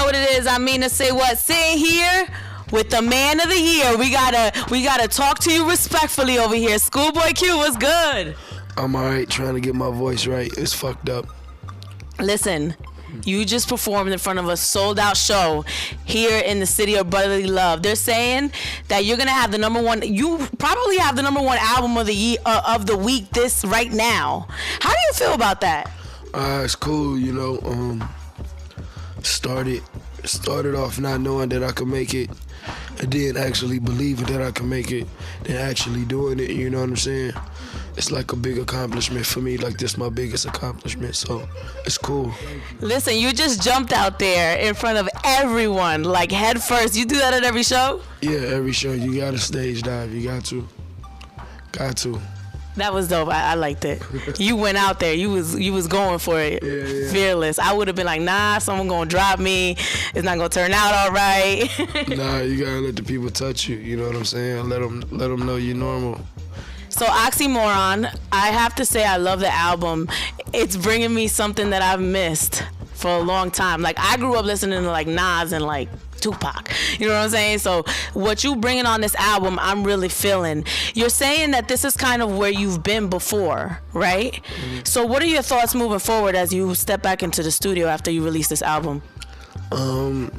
know what it is. I'm Mina SayWhat, sitting here with the man of the year. We gotta talk to you respectfully over here. Schoolboy Q, what's good? I'm alright, trying to get my voice right. It's fucked up. Listen, you just performed in front of a sold-out show here in the city of brotherly love. They're saying that you're gonna have the number one. You probably have the number one album of the year, of the week. This right now. How do you feel about that? It's cool, you know. Started off not knowing that I could make it, and then actually believing that I could make it, then actually doing it. You know what I'm saying? It's like a big accomplishment for me. Like, this is my biggest accomplishment, so it's cool. Listen, you just jumped out there in front of everyone, like head first. You do that at every show? Yeah, every show. You gotta stage dive. You got to. That was dope. I liked it. You went out there. You was going for it. Yeah. Fearless. I would have been like, nah, someone gonna drop me. It's not gonna turn out all right. Nah, you gotta let the people touch you. You know what I'm saying? Let them know you're normal. So Oxymoron, I have to say I love the album. It's bringing me something that I've missed for a long time. Like, I grew up listening to like Nas and like Tupac. You know what I'm saying? So what you bringing on this album, I'm really feeling. You're saying that this is kind of where you've been before, right? Mm-hmm. So what are your thoughts moving forward as you step back into the studio after you release this album? I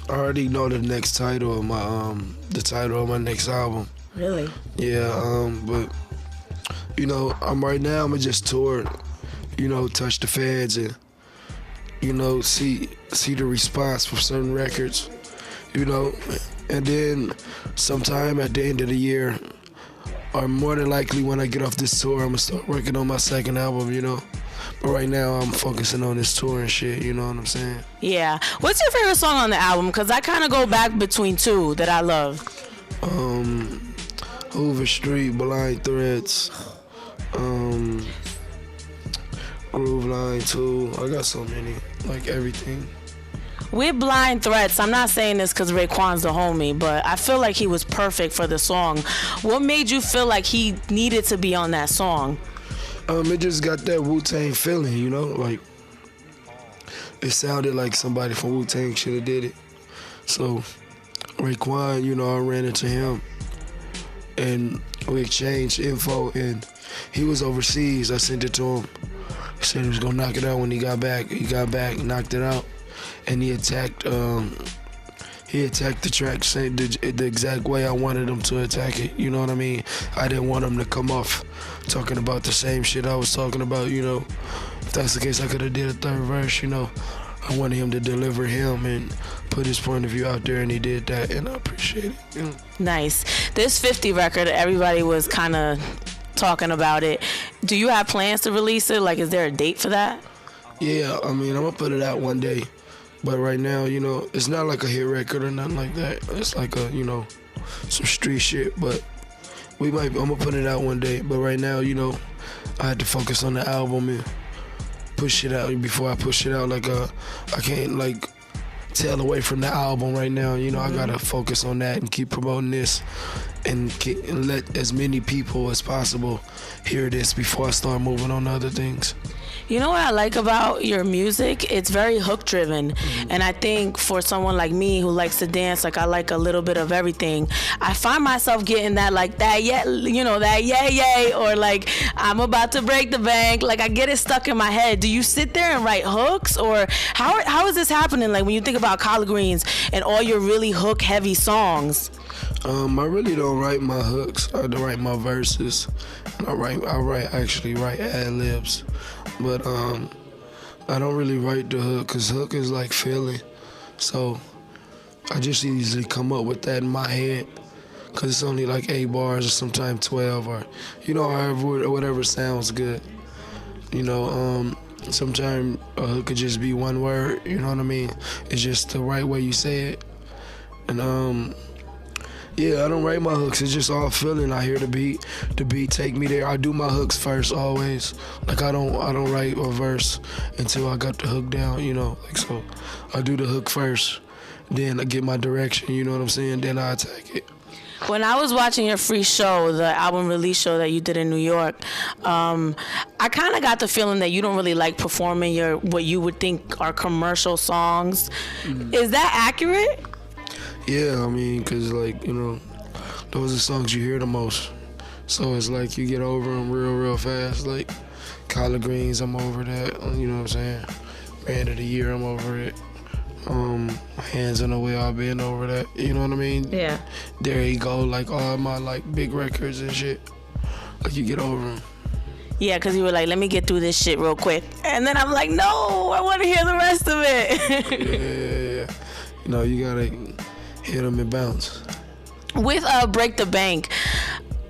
already know the next title of my next album. Really? Yeah, but you know, I'm gonna just tour, you know, touch the fans and, you know, see the response for certain records, you know, and then sometime at the end of the year, or more than likely when I get off this tour, I'm gonna start working on my second album, you know. But right now I'm focusing on this tour and shit, you know what I'm saying? Yeah. What's your favorite song on the album? Because I kind of go back between two that I love. Hoover Street, Blind Threats, Groove Line 2. I got so many, like everything. With Blind Threats, I'm not saying this because Raekwon's the homie, but I feel like he was perfect for the song. What made you feel like he needed to be on that song? It just got that Wu-Tang feeling, you know? Like, it sounded like somebody from Wu-Tang should have did it. So, Raekwon, you know, I ran into him, and we exchanged info, and he was overseas. I sent it to him. He said he was gonna knock it out when he got back. He got back, knocked it out, and he attacked the track the exact way I wanted him to attack it. You know what I mean? I didn't want him to come off talking about the same shit I was talking about, you know. If that's the case, I could have did a third verse, you know. I wanted him to deliver him and put his point of view out there, and he did that, and I appreciate it. You know? Nice. This 50 record, everybody was kind of talking about it. Do you have plans to release it? Like, is there a date for that? Yeah, I mean, I'm gonna put it out one day, but right now, you know, it's not like a hit record or nothing like that. It's like a, you know, some street shit, but I'm gonna put it out one day. But right now, you know, I had to focus on the album and push it out. Before I push it out, like, I can't like tail away from the album right now. You know, I gotta focus on that and keep promoting this, and let as many people as possible hear this before I start moving on to other things. You know what I like about your music? It's very hook driven. And I think for someone like me who likes to dance, like I like a little bit of everything, I find myself getting that, like, that, yeah, you know, that yay, or like, I'm about to break the bank. Like, I get it stuck in my head. Do you sit there and write hooks, or how is this happening? Like, when you think about collard greens and all your really hook heavy songs. I really don't write my hooks. I don't write my verses. I actually write ad-libs. But I don't really write the hook, because hook is like feeling. So I just easily come up with that in my head, because it's only like 8 bars or sometimes 12, or, you know, however, whatever sounds good. You know, sometimes a hook could just be one word, you know what I mean? It's just the right way you say it. And yeah, I don't write my hooks. It's just all feeling. I hear the beat take me there. I do my hooks first always. Like, I don't write a verse until I got the hook down, you know. Like, so I do the hook first, then I get my direction, you know what I'm saying? Then I attack it. When I was watching your free show, the album release show that you did in New York, I kind of got the feeling that you don't really like performing what you would think are commercial songs. Is that accurate? Yeah, I mean, cause like, you know, those are songs you hear the most. So it's like you get over them real fast. Like Collard Greens, I'm over that. You know what I'm saying? Band of the Year, I'm over it. Hands in the Way, I've been over that. You know what I mean? Yeah. There you go. Like all my like big records and shit. Like you get over them. Yeah, because you were like, let me get through this shit real quick. And then I'm like, no, I want to hear the rest of it. Yeah. You know, you gotta hit them and bounce. With Break the Bank,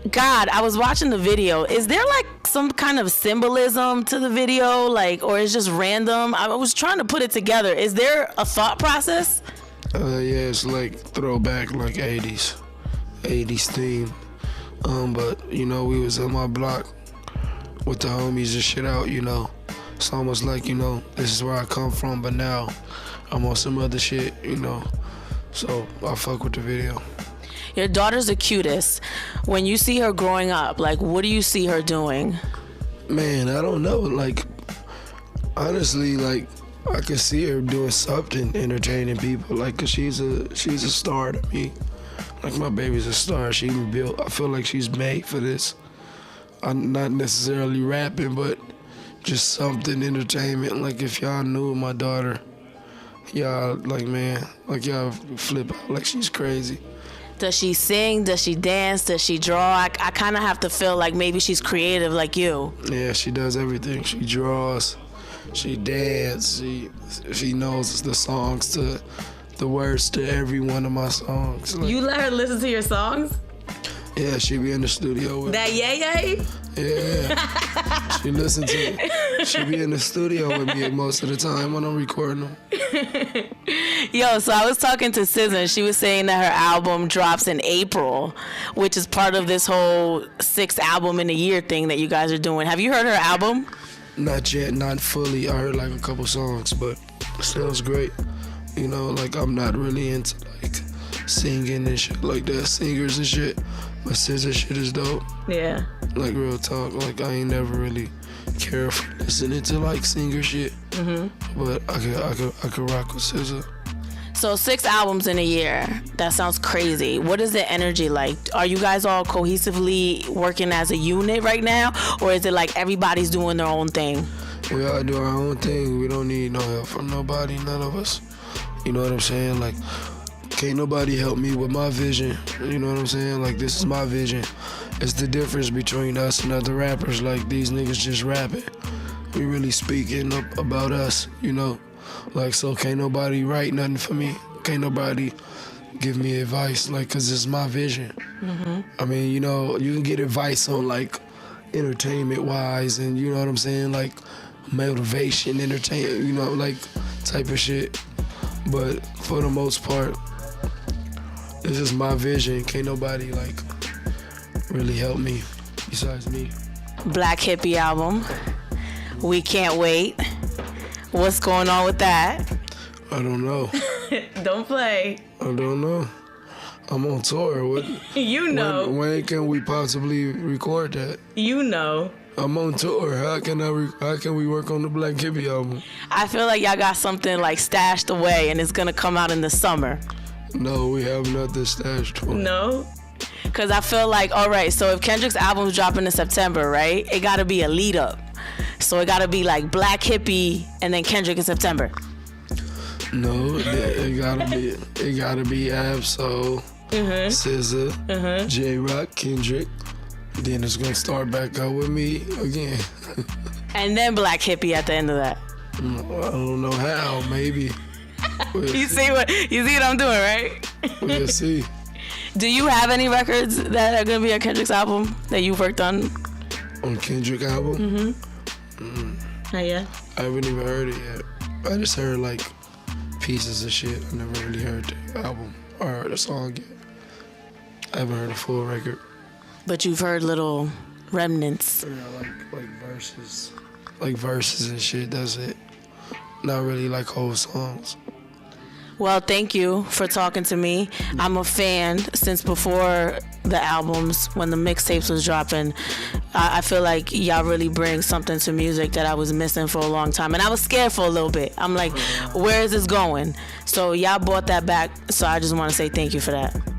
God, I was watching the video. Is there like some kind of symbolism to the video, like, or is just random? I was trying to put it together. Is there a thought process? Yeah, it's like throwback, like 80s theme. But you know, we was on my block with the homies and shit out. You know, it's almost like, you know, this is where I come from, but now I'm on some other shit. You know, so I fuck with the video. Your daughter's the cutest. When you see her growing up, like, what do you see her doing? Man, I don't know. Like, honestly, like, I can see her doing something, entertaining people. Like, 'cause she's a star to me. Like, my baby's a star. She even built. I feel like she's made for this. I'm not necessarily rapping, but just something entertainment. Like, if y'all knew my daughter, y'all, like, man, like, y'all flip out. Like, she's crazy. Does she sing? Does she dance? Does she draw? I kind of have to feel like maybe she's creative like you. Yeah, she does everything. She draws, she dances, she knows the songs to the words to every one of my songs. Like, You let her listen to your songs? yeah, she be in the studio with That yay? Yeah. She listen to it. She be in the studio with me most of the time when I'm recording them. Yo, so I was talking to SZA and she was saying that her album drops in April, which is part of this whole 6 album in a year thing that you guys are doing. Have you heard her album? Not yet, not fully. I heard like a couple songs, but it sounds great. You know, like I'm not really into like singing and shit like that, singers and shit. But SZA shit is dope. Yeah. Like real talk, like I ain't never really cared for listening to like singer shit. But I could rock with SZA. So 6 albums in a year. That sounds crazy. What is the energy like? Are you guys all cohesively working as a unit right now? Or is it like everybody's doing their own thing? We all do our own thing. We don't need no help from nobody, none of us. You know what I'm saying? Like, can't nobody help me with my vision. You know what I'm saying? Like, this is my vision. It's the difference between us and other rappers. Like, these niggas just rapping. We really speaking up about us, you know? Like, so can't nobody write nothing for me. Can't nobody give me advice, like, 'cause it's my vision. I mean, you know, you can get advice on, like, entertainment-wise and, you know what I'm saying? Like, motivation, entertainment, you know, like, type of shit. But for the most part, it's just my vision. Can't nobody, like, really help me besides me. Black Hippy album. We can't wait. What's going on with that? I don't know. Don't play. I don't know. I'm on tour. What? You know. When can we possibly record that? You know. I'm on tour. How can we work on the Black Hippy album? I feel like y'all got something like stashed away and it's gonna come out in the summer. No, we have nothing stashed for. No? Because I feel like, all right, so if Kendrick's album's dropping in September, right? It gotta be a lead up. So it gotta be like Black Hippy and then Kendrick in September. No, it gotta be Ab-Soul, SZA, J-Rock, Kendrick. Then it's gonna start back out with me again. And then Black Hippy at the end of that. I don't know how, maybe. You see what I'm doing, right? We'll see. Do you have any records that are gonna be on Kendrick's album that you've worked on? On Kendrick album? Not yet. I haven't even heard it yet. I just heard like pieces of shit. I never really heard the album or heard a song yet. I haven't heard a full record. But you've heard little remnants. Yeah, like verses. Like verses and shit, that's it. Not really like whole songs. Well, thank you for talking to me. I'm a fan since before the albums, when the mixtapes was dropping. I feel like y'all really bring something to music that I was missing for a long time. And I was scared for a little bit. I'm like, where is this going? So y'all brought that back. So I just want to say thank you for that.